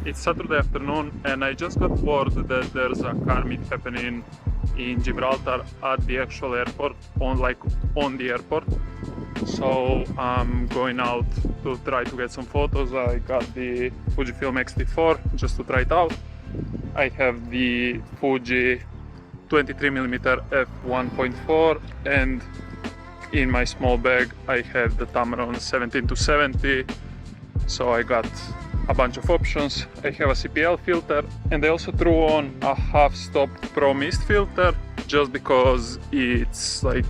It's Saturday afternoon and I just got word that there's a car meet happening in Gibraltar at the actual airport, on the airport. So I'm going out to try to get some photos. I got the Fujifilm XT4 just to try it out. I have the Fuji 23mm f1.4 and in my small bag I have the Tamron 17-70. So I got a bunch of options. I have a CPL filter and I also threw on a half-stop Pro Mist filter just because it's like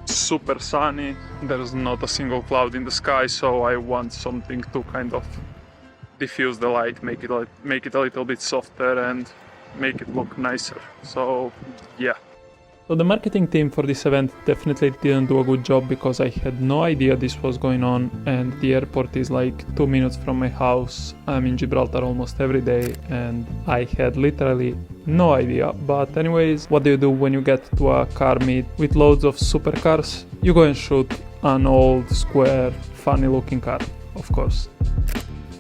super sunny. There's not a single cloud in the sky, so I want something to kind of diffuse the light, make it a little bit softer and make it look nicer. So yeah. So the marketing team for this event definitely didn't do a good job because I had no idea this was going on, and the airport is like 2 minutes from my house. I'm in Gibraltar almost every day and I had literally no idea. But anyways, what do you do when you get to a car meet with loads of supercars? You go and shoot an old, square, funny looking car, of course.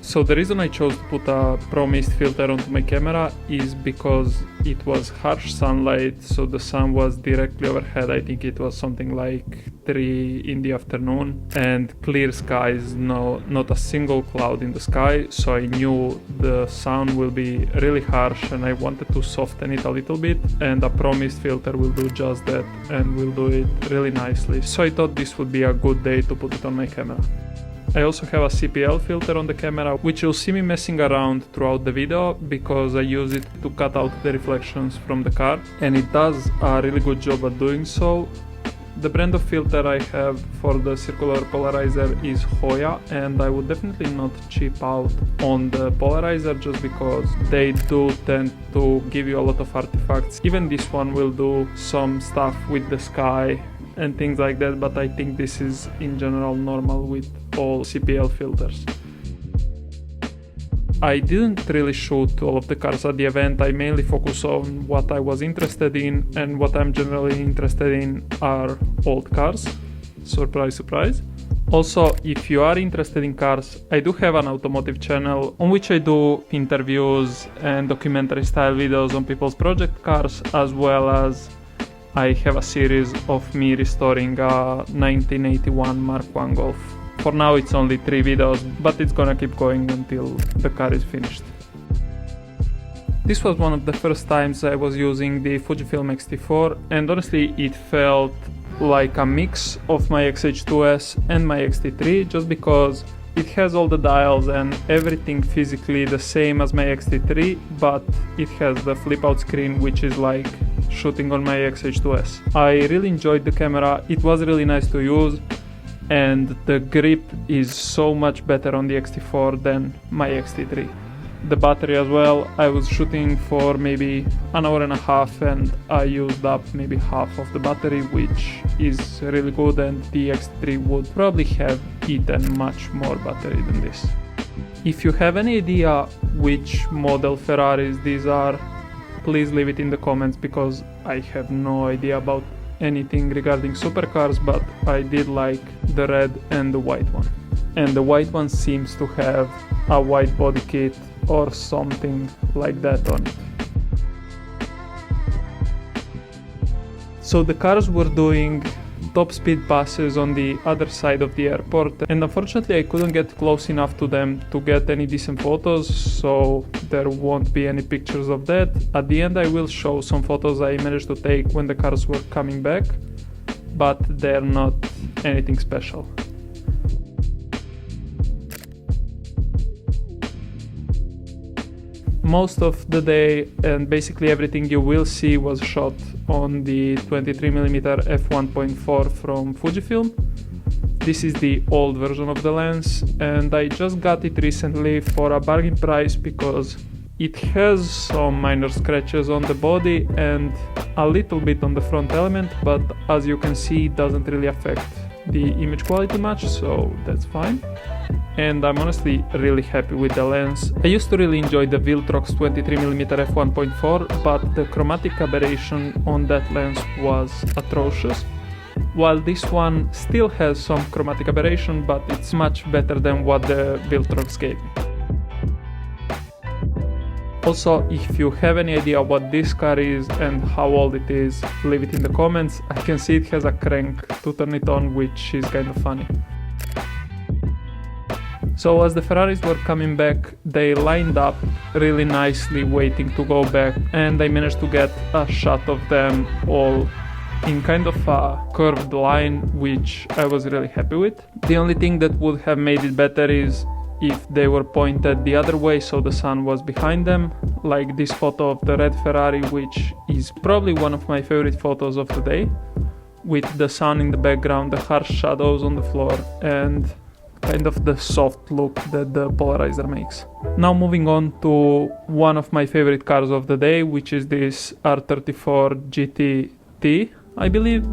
So the reason I chose to put a Pro Mist filter onto my camera is because it was harsh sunlight, so the sun was directly overhead. I think it was something like 3 in the afternoon, and clear skies, not a single cloud in the sky, so I knew the sun will be really harsh and I wanted to soften it a little bit, and a Pro Mist filter will do just that and will do it really nicely. So I thought this would be a good day to put it on my camera. I also have a CPL filter on the camera, which you'll see me messing around throughout the video because I use it to cut out the reflections from the car, and it does a really good job at doing so. The brand of filter I have for the circular polarizer is Hoya, and I would definitely not cheap out on the polarizer just because they do tend to give you a lot of artifacts. Even this one will do some stuff with the sky and things like that, but I think this is in general normal with all CPL filters. I didn't really shoot all of the cars at the event. I mainly focus on what I was interested in, and what I'm generally interested in are old cars. Surprise, surprise. Also, if you are interested in cars, I do have an automotive channel on which I do interviews and documentary style videos on people's project cars, as well as I have a series of me restoring a 1981 Mark I Golf. For now it's only 3 videos, but it's gonna keep going until the car is finished. This was one of the first times I was using the Fujifilm XT4, and honestly it felt like a mix of my X-H2S and my X-T3, just because it has all the dials and everything physically the same as my X-T3, but it has the flip out screen, which is like shooting on my X-H2S. I really enjoyed the camera, it was really nice to use, and the grip is so much better on the X-T4 than my X-T3. The battery as well, I was shooting for maybe an hour and a half and I used up maybe half of the battery, which is really good, and the X-T3 would probably have eaten much more battery than this. If you have any idea which model Ferraris these are, please leave it in the comments because I have no idea about anything regarding supercars, but I did like the red and the white one. And the white one seems to have a white body kit or something like that on it. So the cars were doing top speed passes on the other side of the airport, and unfortunately I couldn't get close enough to them to get any decent photos, so there won't be any pictures of that. At the end I will show some photos I managed to take when the cars were coming back, but they're not anything special. Most of the day and basically everything you will see was shot on the 23mm f1.4 from Fujifilm. This is the old version of the lens, and I just got it recently for a bargain price because it has some minor scratches on the body and a little bit on the front element, but as you can see it doesn't really affect the image quality much, so that's fine. And I'm honestly really happy with the lens. I used to really enjoy the Viltrox 23mm f1.4, but the chromatic aberration on that lens was atrocious. While this one still has some chromatic aberration, but it's much better than what the Viltrox gave me. Also, if you have any idea what this car is and how old it is, leave it in the comments. I can see it has a crank to turn it on, which is kind of funny. So as the Ferraris were coming back, they lined up really nicely waiting to go back, and I managed to get a shot of them all in kind of a curved line, which I was really happy with. The only thing that would have made it better is if they were pointed the other way so the sun was behind them, like this photo of the red Ferrari, which is probably one of my favorite photos of the day, with the sun in the background, the harsh shadows on the floor, and kind of the soft look that the polarizer makes. Now moving on to one of my favorite cars of the day, which is this R34 GT, I believe.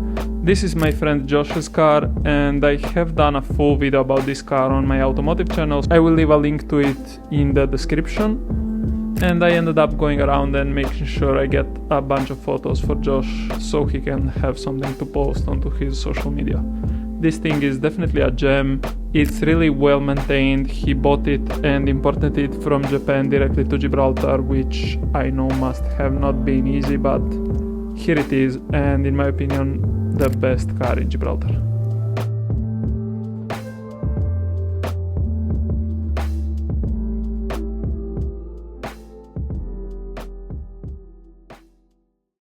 This is my friend Josh's car, and I have done a full video about this car on my automotive channel. I will leave a link to it in the description. And I ended up going around and making sure I get a bunch of photos for Josh so he can have something to post onto his social media. This thing is definitely a gem. It's really well maintained. He bought it and imported it from Japan directly to Gibraltar, which I know must have not been easy, but here it is, and in my opinion, the best car in Gibraltar.